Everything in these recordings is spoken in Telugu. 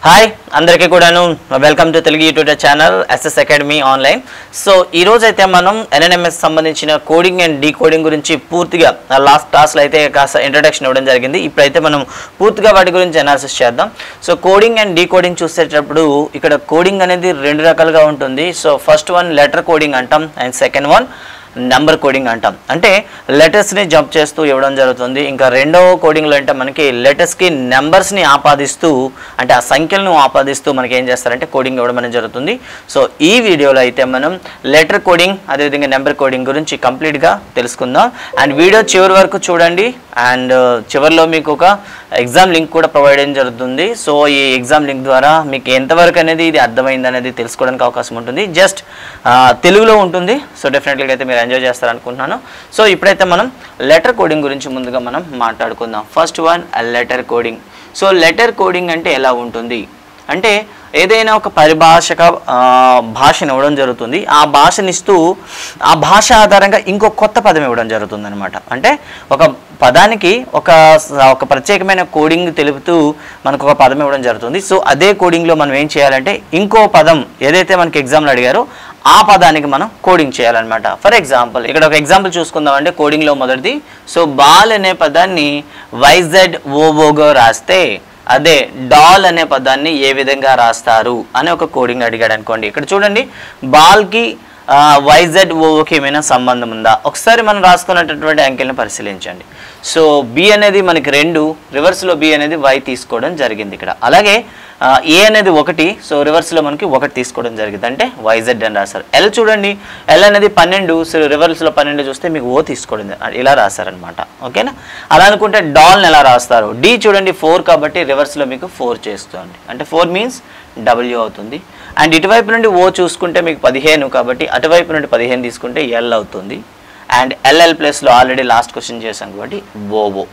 హాయ్ అందరికీ కూడాను welcome to Telugu YouTube channel SS academy online. So ఈ రోజు అయితే మనం ఎన్ఎన్ఎంఎస్ సంబంధించిన కోడింగ్ అండ్ డీకోడింగ్ గురించి పూర్తిగా లాస్ట్ క్లాస్లో అయితే కాస్త ఇంట్రడక్షన్ ఇవ్వడం జరిగింది. ఇప్పుడైతే మనం పూర్తిగా వాటి గురించి అనాలిసిస్ చేద్దాం. సో కోడింగ్ అండ్ డీకోడింగ్ చూసేటప్పుడు ఇక్కడ కోడింగ్ అనేది రెండు రకాలుగా ఉంటుంది. So first one letter coding అంటాం and second one number coding అంటాం. అంటే లెటర్స్ని జంప్ చేస్తూ ఇవ్వడం జరుగుతుంది. ఇంకా రెండవ కోడింగ్లో అంటే మనకి లెటర్స్కి నెంబర్స్ని ఆపాదిస్తూ అంటే ఆ సంఖ్యలను ఆపాదిస్తూ మనకి ఏం చేస్తారంటే కోడింగ్ ఇవ్వడం అనేది జరుగుతుంది. సో ఈ వీడియోలో అయితే మనం లెటర్ కోడింగ్ అదేవిధంగా నెంబర్ కోడింగ్ గురించి కంప్లీట్గా తెలుసుకుందాం. అండ్ వీడియో చివరి వరకు చూడండి. అండ్ చివరిలో మీకు ఒక ఎగ్జామ్ లింక్ కూడా ప్రొవైడ్ చేయడం జరుగుతుంది. సో ఈ ఎగ్జామ్ లింక్ ద్వారా మీకు ఎంతవరకు అనేది ఇది అర్థమైంది అనేది తెలుసుకోవడానికి అవకాశం ఉంటుంది. జస్ట్ తెలుగులో ఉంటుంది. సో డెఫినెట్లీగా అయితే మీరు ఎంజాయ్ చేస్తారనుకుంటున్నాను. సో ఇప్పుడైతే మనం లెటర్ కోడింగ్ గురించి ముందుగా మనం మాట్లాడుకుందాం. First one letter coding. So letter coding అంటే ఎలా ఉంటుంది అంటే ఏదైనా ఒక పరిభాషక భాషను ఇవ్వడం జరుగుతుంది. ఆ భాషనిస్తూ ఆ భాష ఆధారంగా ఇంకో కొత్త పదం ఇవ్వడం జరుగుతుంది అనమాట. అంటే ఒక పదానికి ఒక ప్రత్యేకమైన కోడింగ్ తెలుపుతూ మనకు ఒక పదం ఇవ్వడం జరుగుతుంది. సో అదే కోడింగ్లో మనం ఏం చేయాలంటే ఇంకో పదం ఏదైతే మనకి ఎగ్జామ్లో అడిగారో ఆ పదానికి మనం కోడింగ్ చేయాలన్నమాట. ఫర్ ఎగ్జాంపుల్ ఇక్కడ ఒక ఎగ్జాంపుల్ చూసుకుందాం. అంటే కోడింగ్లో మొదటిది సో బాల్ అనే పదాన్ని YZOOగా రాస్తే అదే డాల్ అనే పదాన్ని ఏ విధంగా రాస్తారు అని ఒక కోడింగ్ అడిగాడు అనుకోండి. ఇక్కడ చూడండి బాల్కి YZOOకి ఏమైనా సంబంధం ఉందా ఒకసారి మనం రాసుకున్నటువంటి అంకెల్ని పరిశీలించండి. సో బి అనేది మనకి 2 రివర్స్లో బి అనేది Y తీసుకోవడం జరిగింది ఇక్కడ. అలాగే ఏ అనేది 1 సో రివర్స్లో మనకి 1 తీసుకోవడం జరిగింది అంటే YZ అని రాశారు. ఎల్ చూడండి ఎల్ అనేది 12 సో రివర్స్లో 12 చూస్తే మీకు ఓ తీసుకోవడం ఇలా రాశారనమాట. ఓకేనా అలా అనుకుంటే డాల్ని ఎలా రాస్తారు. డి చూడండి 4 కాబట్టి రివర్స్లో మీకు 4 చేస్తుంది అంటే 4 మీన్స్ W అవుతుంది. అండ్ ఇటువైపు నుండి ఓ చూసుకుంటే మీకు 15 కాబట్టి అటువైపు నుండి 15 తీసుకుంటే ఎల్ అవుతుంది. అండ్ ఎల్ఎల్ ప్లస్లో ఆల్రెడీ లాస్ట్ క్వశ్చన్ చేసాం కాబట్టి ఓఓ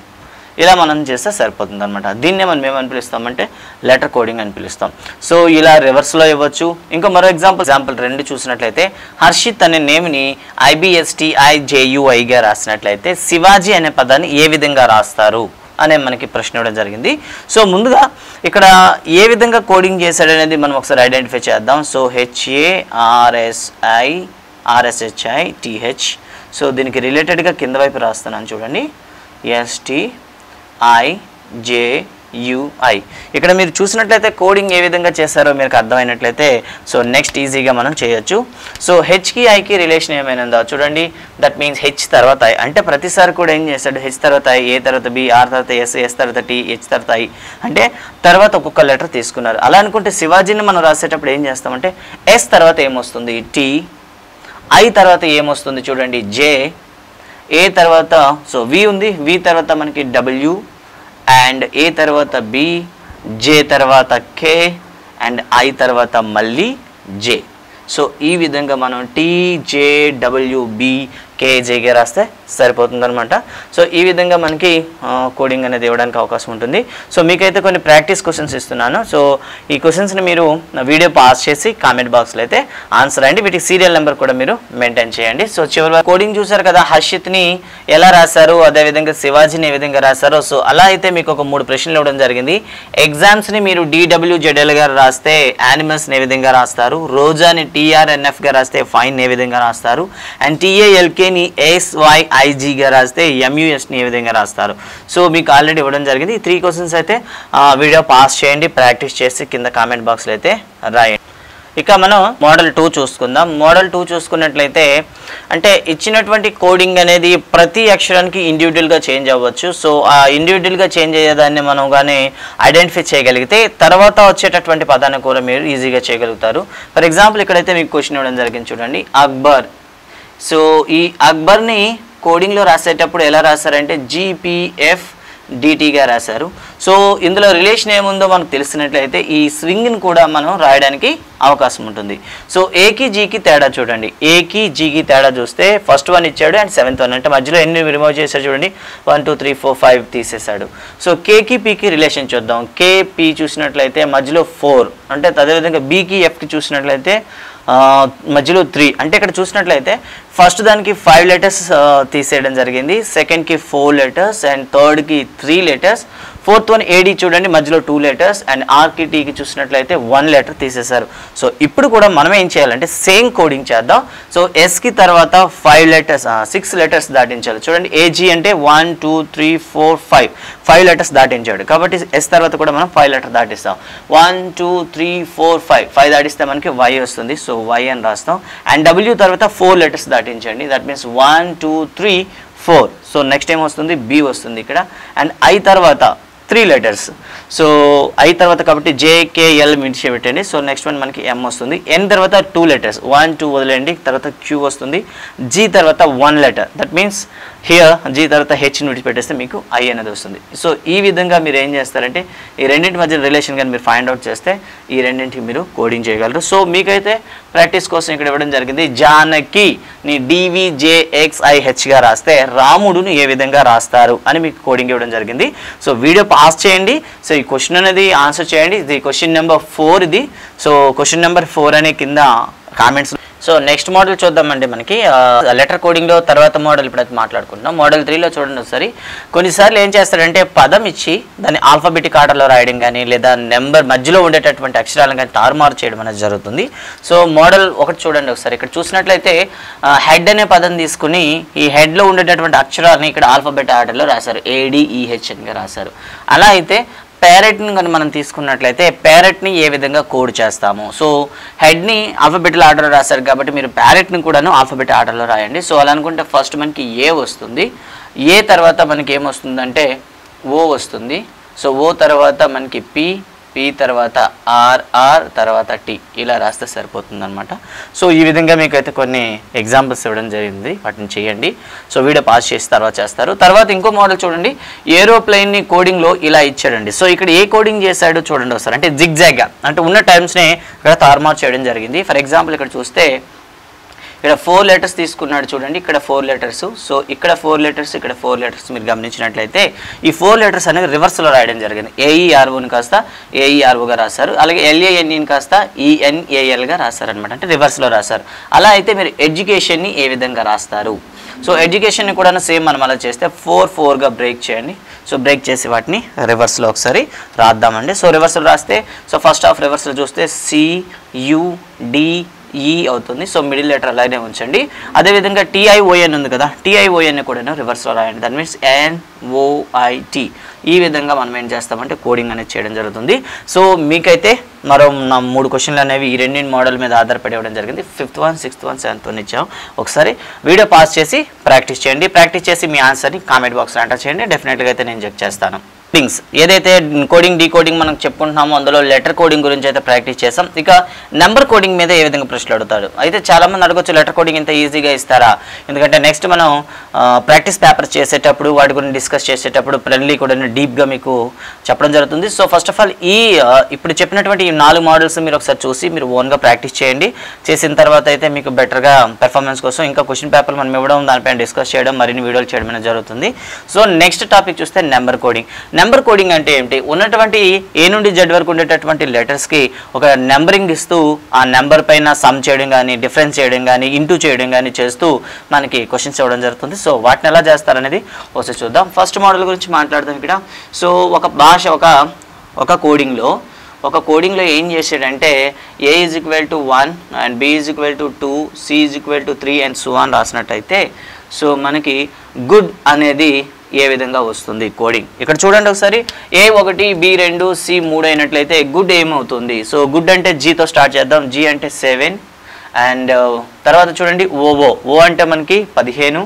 ఇలా మనం చేస్తే సరిపోతుంది అనమాట. దీన్నే మనం ఏమని పిలుస్తామంటే లెటర్ కోడింగ్ అని పిలుస్తాం. సో ఇలా రివర్స్లో ఇవ్వచ్చు. ఇంకా మరో ఎగ్జాంపుల్ 2 చూసినట్లయితే హర్షిత్ అనే నేమ్ని IBSTIJUIగా రాసినట్లయితే శివాజీ అనే పదాన్ని ఏ విధంగా రాస్తారు అనే మనకి ప్రశ్న ఇవ్వడం జరిగింది. సో ముందుగా ఇక్కడ ఏ విధంగా కోడింగ్ చేశాడు అనేది మనం ఒకసారి ఐడెంటిఫై చేద్దాం. సో HARSHITH సో దీనికి రిలేటెడ్గా కింద వైపు రాస్తున్నాను చూడండి STIJUI. ఇక్కడ మీరు చూసినట్లయితే కోడింగ్ ఏ విధంగా చేస్తారో మీకు అర్థమైనట్లయితే సో నెక్స్ట్ ఈజీగా మనం చేయొచ్చు. సో హెచ్కి ఐకి రిలేషన్ ఏమైనా ఉందా చూడండి. దట్ మీన్స్ హెచ్ తర్వాత ఐ అంటే ప్రతిసారి కూడా ఏం చేస్తాడు హెచ్ తర్వాత ఐ ఏ తర్వాత బి ఆర్ తర్వాత ఎస్ తర్వాత టి హెచ్ తర్వాత ఐ అంటే తర్వాత ఒక్కొక్క లెటర్ తీసుకున్నారు. అలా అనుకుంటే శివాజీని మనం రాసేటప్పుడు ఏం చేస్తామంటే ఎస్ తర్వాత ఏమొస్తుంది టి ఐ తర్వాత ఏమొస్తుంది చూడండి జే ఏ తర్వాత సో వి ఉంది వి తర్వాత మనకి డబ్ల్యూ అండ్ ఏ తర్వాత బి జే తర్వాత కే అండ్ ఐ తర్వాత మళ్ళీ జే. సో ఈ విధంగా మనం TJWBKJగా రాస్తే సరిపోతుంది అనమాట. సో ఈ విధంగా మనకి కోడింగ్ అనేది ఇవ్వడానికి అవకాశం ఉంటుంది. సో మీకైతే కొన్ని ప్రాక్టీస్ క్వశ్చన్స్ ఇస్తున్నాను. సో ఈ క్వశ్చన్స్ని మీరు వీడియో పాస్ చేసి కామెంట్ బాక్స్లో అయితే ఆన్సర్ అయ్యండి. వీటికి సీరియల్ నెంబర్ కూడా మీరు మెయింటైన్ చేయండి. సో చివరి కోడింగ్ చూసారు కదా హర్షిత్ని ఎలా రాశారు అదేవిధంగా శివాజీని ఏ విధంగా రాశారో. సో అలా అయితే మీకు ఒక 3 ప్రశ్నలు ఇవ్వడం జరిగింది. ఎగ్జామ్స్ని మీరు DWZL గారు రాస్తే యానిమల్స్ని ఏ విధంగా రాస్తారు, రోజాని TRNFగా రాస్తే ఫైన్ ఏ విధంగా రాస్తారు అండ్ TALKని SYIGగా రాస్తే MUSని ఏ విధంగా రాస్తారు. సో మీకు ఆల్రెడీ ఇవ్వడం జరిగింది. ఈ 3 క్వశ్చన్స్ అయితే వీడియో పాస్ చేయండి ప్రాక్టీస్ చేసి కింద కామెంట్ బాక్స్లో అయితే రాయండి. ఇక మనం మోడల్ 2 చూసుకుందాం. మోడల్ 2 చూసుకున్నట్లయితే అంటే ఇచ్చినటువంటి కోడింగ్ అనేది ప్రతి అక్షరానికి ఇండివిజువల్గా చేంజ్ అవ్వచ్చు. సో ఆ ఇండివిజువల్గా చేంజ్ అయ్యేదాన్ని మనం కానీ ఐడెంటిఫై చేయగలిగితే తర్వాత వచ్చేటటువంటి పదాన్ని కూడా మీరు ఈజీగా చేయగలుగుతారు. ఫర్ ఎగ్జాంపుల్ ఇక్కడైతే మీకు క్వశ్చన్ ఇవ్వడం జరిగింది చూడండి అక్బర్. సో ఈ అక్బర్ని కోడింగ్లో రాసేటప్పుడు ఎలా రాశారంటే GPFDTగా రాశారు. సో ఇందులో రిలేషన్ ఏముందో మనకు తెలిసినట్లయితే ఈ స్వింగ్ని కూడా మనం రాయడానికి అవకాశం ఉంటుంది. సో ఏకి జీకి తేడా చూడండి. ఏకి జీకి తేడా చూస్తే ఫస్ట్ 1 ఇచ్చాడు అండ్ 7th 1 అంటే మధ్యలో ఎన్ని రిమూవ్ చేశాడు చూడండి 1 2 3 4 5 తీసేశాడు. సో కేకి పీకి రిలేషన్ చూద్దాం. KP చూసినట్లయితే మధ్యలో 4 అంటే అదేవిధంగా బీకి ఎఫ్కి చూసినట్లయితే మధ్యలో 3 అంటే ఇక్కడ చూసినట్లయితే ఫస్ట్ దానికి 5 లెటర్స్ తీసేయడం జరిగింది, సెకండ్కి 4 లెటర్స్ అండ్ థర్డ్కి 3 లెటర్స్, ఫోర్త్ వన్ ఏడి చూడండి మధ్యలో 2 letters అండ్ ఆర్కి టీకి చూసినట్లయితే 1 letter తీసేశారు. సో ఇప్పుడు కూడా మనం ఏం చేయాలంటే సేమ్ కోడింగ్ చేద్దాం. సో ఎస్కి తర్వాత 6 letters దాటించాలి. చూడండి ఏజీ అంటే 1 2 3 4 5 letters దాటించాడు కాబట్టి ఎస్ తర్వాత కూడా మనం 5 letter దాటిస్తాం. 1 2 3 4 5 దాటిస్తే మనకి వై వస్తుంది. సో వై అని రాస్తాం. అండ్ డబ్ల్యూ తర్వాత 4 letters దాటించండి. That means 1 2 3 4. సో నెక్స్ట్ ఏం వస్తుంది బి వస్తుంది ఇక్కడ. అండ్ ఐ తర్వాత 3 letters. సో ఐ తర్వాత కాబట్టి జేకేఎల్ మిడిచి పెట్టండి. సో నెక్స్ట్ వన్ మనకి ఎం వస్తుంది. ఎన్ తర్వాత 2 letters 1 2 వదిలేండి. తర్వాత క్యూ వస్తుంది. జీ తర్వాత 1 letter. That means here G తర్వాత హెచ్ని విడిచిపెట్టేస్తే మీకు ఐ అనేది వస్తుంది. సో ఈ విధంగా మీరు ఏం చేస్తారంటే ఈ రెండింటి మధ్య రిలేషన్ కానీ మీరు ఫైండ్ అవుట్ చేస్తే ఈ రెండింటికి మీరు కోడింగ్ చేయగలరు. సో మీకైతే ప్రాక్టీస్ కోసం ఇక్కడ ఇవ్వడం జరిగింది. జానకి ని DVJXIHగా రాస్తే రాముడుని ఏ విధంగా రాస్తారు అని మీకు కోడింగ్ ఇవ్వడం జరిగింది. సో వీడియో పాస్ చేయండి. సో ఈ క్వశ్చన్ అనేది ఆన్సర్ చేయండి. ఇది క్వశ్చన్ నెంబర్ 4 ఇది. సో క్వశ్చన్ నెంబర్ 4 అనే కింద కామెంట్స్. సో నెక్స్ట్ మోడల్ చూద్దామండి. మనకి లెటర్ కోడింగ్లో తర్వాత మోడల్ ఇప్పుడైతే మాట్లాడుకుంటున్నాం. మోడల్ 3లో చూడండి ఒకసారి. కొన్నిసార్లు ఏం చేస్తారంటే పదం ఇచ్చి దాన్ని ఆల్ఫాబెటిక్ ఆర్డర్లో రాయడం కానీ లేదా నెంబర్ మధ్యలో ఉండేటటువంటి అక్షరాలను కానీ తారుమారు చేయడం అనేది జరుగుతుంది. సో మోడల్ 1 చూడండి ఒకసారి. ఇక్కడ చూసినట్లయితే హెడ్ అనే పదం తీసుకుని ఈ హెడ్లో ఉండేటటువంటి అక్షరాలని ఇక్కడ ఆల్ఫాబెట్ ఆర్డర్లో రాశారు. ADEH అని రాశారు. అలా అయితే పేరెట్ని కానీ మనం తీసుకున్నట్లయితే పేరెట్ని ఏ విధంగా కోడ్ చేస్తాము. సో హెడ్ని ఆల్ఫాబెటికల్ ఆర్డర్లో రాశారు కాబట్టి మీరు పేరెట్ని కూడాను ఆల్ఫాబెట్ ఆర్డర్లో రాయండి. సో అలా అనుకుంటే ఫస్ట్ మనకి ఏ వస్తుంది. ఏ తర్వాత మనకి ఏమొస్తుందంటే ఓ వస్తుంది. సో ఓ తర్వాత మనకి పి తర్వాత ఆర్ తర్వాత టీ ఇలా రాస్తే సరిపోతుంది అనమాట. సో ఈ విధంగా మీకు అయితే కొన్ని ఎగ్జాంపుల్స్ ఇవ్వడం జరిగింది. వాటిని చేయండి. సో వీడియో పాస్ చేసి తర్వాత చేస్తారు. తర్వాత ఇంకో మోడల్ చూడండి. ఏరోప్లేన్ని కోడింగ్లో ఇలా ఇచ్చాడండి. సో ఇక్కడ ఏ కోడింగ్ చేశాడో చూడండి ఒకసారి. అంటే జిగ్జాగ్గా అంటే ఉన్న టైమ్స్ని ఇక్కడ తారుమారు చేయడం జరిగింది. ఫర్ ఎగ్జాంపుల్ ఇక్కడ చూస్తే ఇక్కడ 4 letters తీసుకున్నాడు చూడండి. ఇక్కడ 4 letters. సో ఇక్కడ 4 letters ఇక్కడ 4 letters మీరు గమనించినట్లయితే ఈ 4 letters అనేవి రివర్స్లో రాయడం జరిగింది. AEROని కాస్త AEROగా రాశారు. అలాగే LANEని కాస్త ENALగా రాశారనమాట. అంటే రివర్స్లో రాశారు. అలా అయితే మీరు ఎడ్యుకేషన్ని ఏ విధంగా రాస్తారు. సో ఎడ్యుకేషన్ని కూడా సేమ్ మనం అలా చేస్తే 4గా బ్రేక్ చేయండి. సో బ్రేక్ చేసి వాటిని రివర్స్లో ఒకసారి రాద్దామండి. సో రివర్స్లో రాస్తే సో ఫస్ట్ హాఫ్ రివర్స్లో చూస్తే CUD ఈ అవుతుంది. సో మిడిల్ లెటర్ అలాగే ఉంచండి. అదేవిధంగా TION ఉంది కదా. TION కూడా రివర్స్లో రాయండి. That means NOIT. ఈ విధంగా మనం ఏం చేస్తామంటే కోడింగ్ అనేది చేయడం జరుగుతుంది. సో మీకైతే మరో 3 క్వశ్చన్లు అనేవి ఈ రెండింటి మోడల్ మీద ఆధారపడి ఇవ్వడం జరిగింది. 5th one 6th one 7th one ఇచ్చాం. ఒకసారి వీడియో పాస్ చేసి ప్రాక్టీస్ చేయండి. ప్రాక్టీస్ చేసి మీ ఆన్సర్ని కామెంట్ బాక్స్లో ఎంటర్ చేయండి. డెఫినెట్గా అయితే నేను చెక్ చేస్తాను. థింగ్స్ ఏదైతే కోడింగ్ డీకోడింగ్ మనం చెప్పుకుంటున్నామో అందులో లెటర్ కోడింగ్ గురించి అయితే ప్రాక్టీస్ చేసాం. ఇక నెంబర్ కోడింగ్ మీద ఏ విధంగా ప్రశ్నలు అడుగుతాడు. అయితే చాలామంది అడగొచ్చు లెటర్ కోడింగ్ ఇంత ఈజీగా ఇస్తారా. ఎందుకంటే నెక్స్ట్ మనం ప్రాక్టీస్ పేపర్స్ చేసేటప్పుడు వాటి గురించి డిస్కస్ చేసేటప్పుడు ఫ్రెండ్లీ కూడా డీప్గా మీకు చెప్పడం జరుగుతుంది. సో ఫస్ట్ ఆఫ్ ఆల్ ఇప్పుడు చెప్పినటువంటి ఈ 4 మోడల్స్ మీరు ఒకసారి చూసి మీరు ఓన్గా ప్రాక్టీస్ చేయండి. చేసిన తర్వాత అయితే మీకు బెటర్గా పెర్ఫార్మెన్స్ కోసం ఇంకా క్వశ్చన్ పేపర్ మనం ఇవ్వడం దానిపైన డిస్కస్ చేయడం మరిన్ని వీడియోలు చేయడం అనేది జరుగుతుంది. సో నెక్స్ట్ టాపిక్ చూస్తే నెంబర్ కోడింగ్. నెంబర్ కోడింగ్ అంటే ఏమిటి. ఉన్నటువంటి ఏ నుండి జెడ్ వరకు ఉండేటటువంటి లెటర్స్కి ఒక నెంబరింగ్ ఇస్తూ ఆ నెంబర్ పైన సమ్ చేయడం కానీ డిఫరెన్స్ చేయడం కానీ ఇంటూ చేయడం కానీ చేస్తూ మనకి క్వశ్చన్స్ ఇవ్వడం జరుగుతుంది. సో వాటిని ఎలా చేస్తారనేది ఒకసారి చూద్దాం. ఫస్ట్ మోడల్ గురించి మాట్లాడదాం ఇక్కడ. సో ఒక భాష ఒక కోడింగ్లో ఏం చేసాడంటే A = 1 and B = 2 C = 3 and so on రాసినట్టయితే సో మనకి గుడ్ అనేది ఏ విధంగా వస్తుంది కోడింగ్. ఇక్కడ చూడండి ఒకసారి. A1 B2 C3 అయినట్లయితే గుడ్ ఏమవుతుంది. సో గుడ్ అంటే జీతో స్టార్ట్ చేద్దాం. G అంటే 7 అండ్ తర్వాత చూడండి ఓ అంటే మనకి 15.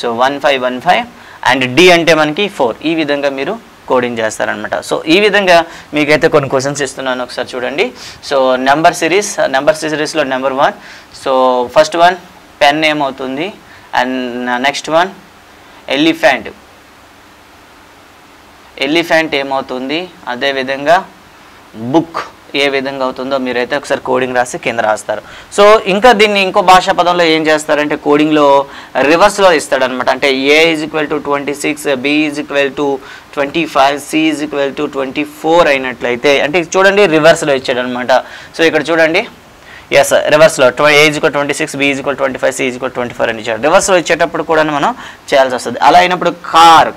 సో 1515 అండ్ D అంటే మనకి 4. ఈ విధంగా మీరు కోడింగ్ చేస్తారనమాట. సో ఈ విధంగా మీకైతే కొన్ని క్వశ్చన్స్ ఇస్తున్నాను ఒకసారి చూడండి. సో నెంబర్ సిరీస్లో number 1. So first one pen ఏమవుతుంది అండ్ నెక్స్ట్ వన్ ఎలిఫెంట్ ఏమవుతుంది. అదేవిధంగా బుక్ ఏ విధంగా అవుతుందో మీరైతే ఒకసారి కోడింగ్ రాసి కింద రాస్తారు. సో ఇంకా దీన్ని ఇంకో భాషా పదంలో ఏం చేస్తారంటే కోడింగ్లో రివర్స్లో ఇస్తాడనమాట. అంటే A = 26 B = 25 C = 24 అయినట్లయితే అంటే చూడండి రివర్స్లో ఇచ్చాడనమాట. సో ఇక్కడ చూడండి ఎస్ రివర్స్లో A = 26, B = 25, C = 24 అని ఇచ్చాడు. రివర్స్లో ఇచ్చేటప్పుడు కూడా మనం చేయాల్సి వస్తుంది. అలా అయినప్పుడు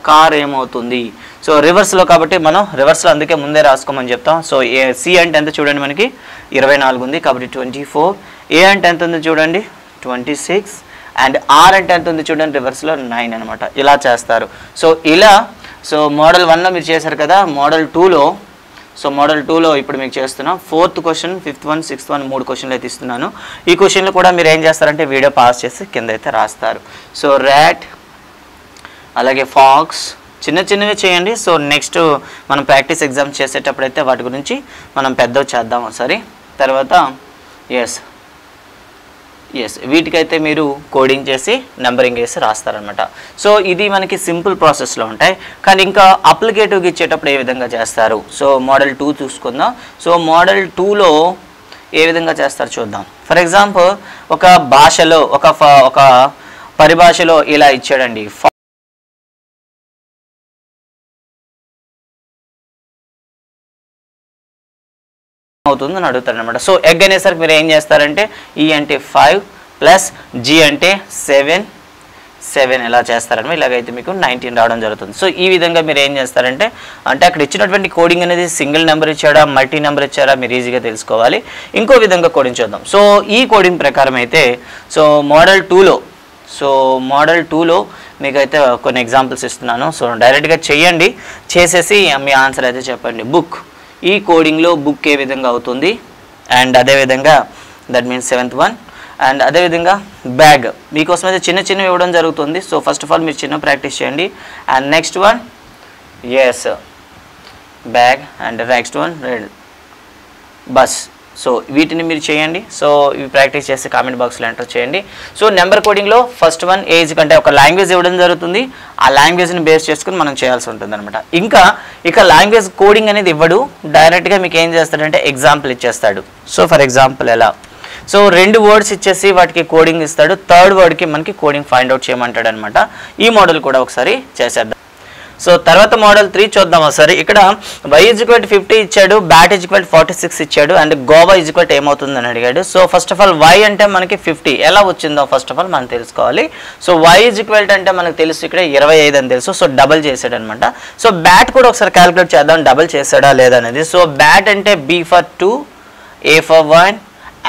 కార్ ఏమవుతుంది? సో రివర్స్లో కాబట్టి మనం రివర్స్లో అందుకే ముందే రాసుకోమని చెప్తాం. సో C అంటే ఎంత చూడండి, మనకి 24 ఉంది కాబట్టి 24. A అంటే ఎంత ఉంది చూడండి 26, అండ్ R అంటే ఎంత ఉంది చూడండి రివర్స్లో 9 అనమాట. ఇలా చేస్తారు. సో మోడల్ 1లో మీరు చేశారు కదా, మోడల్ 2లో ఇప్పుడు మీకు చేస్తున్నాం. 4th question, 5th one, 6th one 3 క్వశ్చన్లు అయితే ఇస్తున్నాను. ఈ క్వశ్చన్లు కూడా మీరు ఏం చేస్తారంటే వీడియో పాస్ చేసి కింద అయితే రాస్తారు. సో ర్యాట్, అలాగే ఫాక్స్, చిన్నవి చేయండి. సో నెక్స్ట్ మనం ప్రాక్టీస్ ఎగ్జామ్ చేసేటప్పుడు అయితే వాటి గురించి మనం పెద్దవి చేద్దాం ఒకసారి. తర్వాత వీటికైతే మీరు కోడింగ్ చేసి నెంబరింగ్ వేసి రాస్తారనమాట. సో ఇది మనకి సింపుల్ ప్రాసెస్లో ఉంటాయి. కానీ ఇంకా అప్లికేటివ్గా ఇచ్చేటప్పుడు ఏ విధంగా చేస్తారు? సో మోడల్ 2 చూసుకుందాం. సో మోడల్ 2లో ఏ విధంగా చేస్తారు చూద్దాం. ఫర్ ఎగ్జాంపుల్ ఒక భాషలో ఒక పరిభాషలో ఇలా ఇచ్చాడండి, అవుతుందని అడుగుతారు అనమాట. సో ఎగ్ అనేసరికి మీరు ఏం చేస్తారంటే E అంటే 5 ప్లస్ G అంటే 7 ఎలా చేస్తారనమాట. ఇలాగైతే మీకు 19 రావడం జరుగుతుంది. సో ఈ విధంగా మీరు ఏం చేస్తారంటే అక్కడ ఇచ్చినటువంటి కోడింగ్ అనేది సింగిల్ నెంబర్ ఇచ్చాడా, మల్టీ నెంబర్ ఇచ్చారా మీరు ఈజీగా తెలుసుకోవాలి. ఇంకో విధంగా కోడింగ్ చూద్దాం. సో ఈ కోడింగ్ ప్రకారం అయితే మోడల్ 2లో మీకైతే కొన్ని ఎగ్జాంపుల్స్ ఇస్తున్నాను. సో డైరెక్ట్గా చేయండి, చేసేసి మీ ఆన్సర్ అయితే చెప్పండి. బుక్, ఈ కోడింగ్లో బుక్ ఏ విధంగా అవుతుంది, అండ్ అదేవిధంగా that means 7th one. And అదేవిధంగా బ్యాగ్ మీకోసం అయితే చిన్నవి ఇవ్వడం జరుగుతుంది. సో ఫస్ట్ ఆఫ్ ఆల్ మీరు చిన్న ప్రాక్టీస్ చేయండి. And next one bag, and next one bus. So వీటిని మీరు చేయండి. సో ఇవి ప్రాక్టీస్ చేసి కామెంట్ బాక్స్లో ఎంటర్ చేయండి. సో నెంబర్ కోడింగ్లో ఫస్ట్ వన్ ఏజ్ కంటే ఒక లాంగ్వేజ్ ఇవ్వడం జరుగుతుంది. ఆ లాంగ్వేజ్ని బేస్ చేసుకుని మనం చేయాల్సి ఉంటుంది అనమాట. ఇక లాంగ్వేజ్ కోడింగ్ అనేది ఇవ్వడు, డైరెక్ట్గా మీకు ఏం చేస్తాడంటే ఎగ్జాంపుల్ ఇచ్చేస్తాడు. సో ఫర్ ఎగ్జాంపుల్ ఎలా, సో 2 వర్డ్స్ ఇచ్చేసి వాటికి కోడింగ్ ఇస్తాడు. 3rd వర్డ్కి మనకి కోడింగ్ ఫైండ్ అవుట్ చేయమంటాడు అనమాట. ఈ మోడల్ కూడా ఒకసారి చేసేద్దాం. సో తర్వాత మోడల్ 3 చూద్దాం ఒకసారి. ఇక్కడ y = 50 ఇచ్చాడు, బ్యాట్ = 46 ఇచ్చాడు, అండ్ గోవా ఏమవుతుందని అడిగాడు. So first of all y అంటే మనకి 50 ఎలా వచ్చిందో ఫస్ట్ ఆఫ్ ఆల్ మనం తెలుసుకోవాలి. సో y అంటే మనకు తెలుసు ఇక్కడ 25 అని తెలుసు. సో డబల్ చేసాడు అనమాట. సో బ్యాట్ కూడా ఒకసారి క్యాలిక్యులేట్ చేద్దాం, డబల్ చేసాడా లేదా అనేది. సో బ్యాట్ అంటే B for 2, A for 1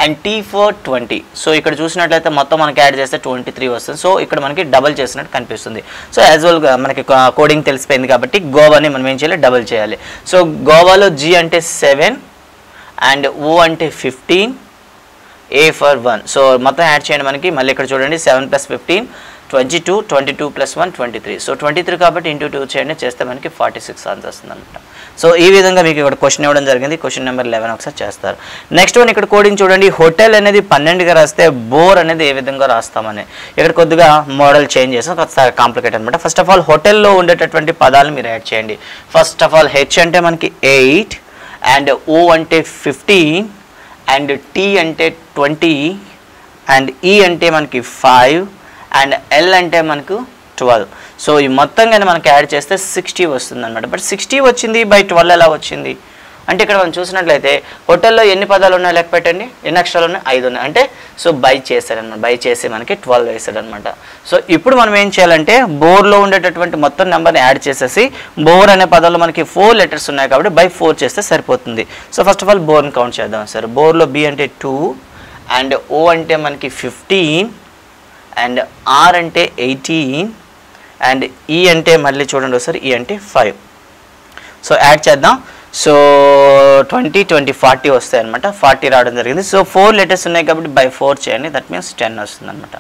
and T for 20. So ఇక్కడ చూసినట్లయితే మొత్తం మనకి యాడ్ చేస్తే 23 వస్తుంది. సో ఇక్కడ మనకి డబల్ చేసినట్టు కనిపిస్తుంది. సో యాజ్ వెల్గా మనకి కోడింగ్ తెలిసిపోయింది కాబట్టి గోవాని మనం ఏం చేయాలి, డబల్ చేయాలి. సో గోవాలో G అంటే 7 అండ్ O అంటే 15, A for 1. సో మొత్తం యాడ్ చేయండి మనకి. మళ్ళీ ఇక్కడ చూడండి 7 + 15 22, 22 + 1 23. సో 23 కాబట్టి ఇంటూ 2 చేయండి, చేస్తే మనకి 46 ఆన్సర్ వస్తుంది అనమాట. సో ఈ విధంగా మీకు ఇక్కడ క్వశ్చన్ ఇవ్వడం జరిగింది. క్వశ్చన్ నెంబర్ 11 ఒకసారి చేస్తారు. నెక్స్ట్ వన్ ఇక్కడ కోడింగ్ చూడండి. హోటల్ అనేది 12గా రాస్తే బోర్ అనేది ఏ విధంగా రాస్తామని. ఇక్కడ కొద్దిగా మోడల్ చేంజ్ చేస్తాం, కొద్దిగా కాంప్లికేట్ అనమాట. ఫస్ట్ ఆఫ్ ఆల్ హోటల్లో ఉండేటటువంటి పదాలు మీరు యాడ్ చేయండి. ఫస్ట్ ఆఫ్ ఆల్ H అంటే మనకి 8, అండ్ O అంటే 15, అండ్ T అంటే 20, అండ్ E అంటే మనకి 5, అండ్ L అంటే మనకు 12. సో ఈ మొత్తంగానే మనకి యాడ్ చేస్తే 60 వస్తుంది అనమాట. బట్ 60 వచ్చింది బై 12 ఎలా వచ్చింది అంటే ఇక్కడ మనం చూసినట్లయితే హోటల్లో ఎన్ని పదాలు ఉన్నాయి లెక్క పెట్టండి, ఎన్ని అక్షరాలు ఉన్నాయి, 5 ఉన్నాయి. అంటే సో బై చేశాడనమాట, బై చేసి మనకి 12 వేసాడు అనమాట. సో ఇప్పుడు మనం ఏం చేయాలంటే బోర్లో ఉండేటటువంటి మొత్తం నెంబర్ని యాడ్ చేసేసి, బోర్ అనే పదాల్లో మనకి 4 లెటర్స్ ఉన్నాయి కాబట్టి బై 4 చేస్తే సరిపోతుంది. సో ఫస్ట్ ఆఫ్ ఆల్ బోర్ని కౌంట్ చేద్దాం సార్. బోర్లో B అంటే 2, అండ్ O అంటే మనకి 15, అండ్ R అంటే 18, అండ్ E అంటే మళ్ళీ చూడండి ఒకసారి E అంటే 5. సో యాడ్ చేద్దాం. సో 20, 20, 40 వస్తాయి అనమాట. 40 రావడం జరిగింది. సో 4 లెటర్స్ ఉన్నాయి కాబట్టి బై 4 చేయండి, దట్ మీన్స్ 10 వస్తుంది అనమాట.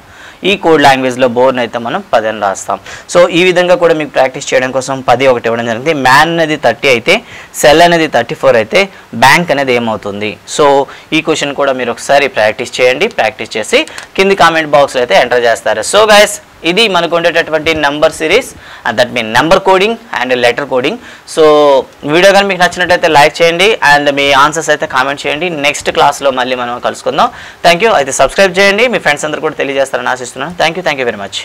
ఈ కోడ్ లాంగ్వేజ్లో బోర్ని అయితే మనం 10 అని రాస్తాం. సో ఈ విధంగా కూడా మీకు ప్రాక్టీస్ చేయడం కోసం 10 ఒకటి ఇవ్వడం జరిగింది. మ్యాన్ అనేది 30 అయితే, సెల్ అనేది 34 అయితే, బ్యాంక్ అనేది ఏమవుతుంది. సో ఈ క్వశ్చన్ కూడా మీరు ఒకసారి ప్రాక్టీస్ చేయండి. ప్రాక్టీస్ చేసి కింది కామెంట్ బాక్స్లో అయితే ఎంటర్ చేస్తారు. సో గైస్ ఇది మనకు ఉండేటటువంటి number series, that mean number coding and letter coding. So video కానీ మీకు నచ్చినట్టయితే లైక్ చేయండి, అండ్ మీ ఆన్సర్స్ అయితే కామెంట్ చేయండి. నెక్స్ట్ క్లాస్లో మళ్ళీ మనం కలుసుకుందాం. Thank you. అయితే సబ్స్క్రైబ్ చేయండి, మీ ఫ్రెండ్స్ అందరూ కూడా తెలియజేస్తారని ఆశిస్తున్నాను. Thank you very much.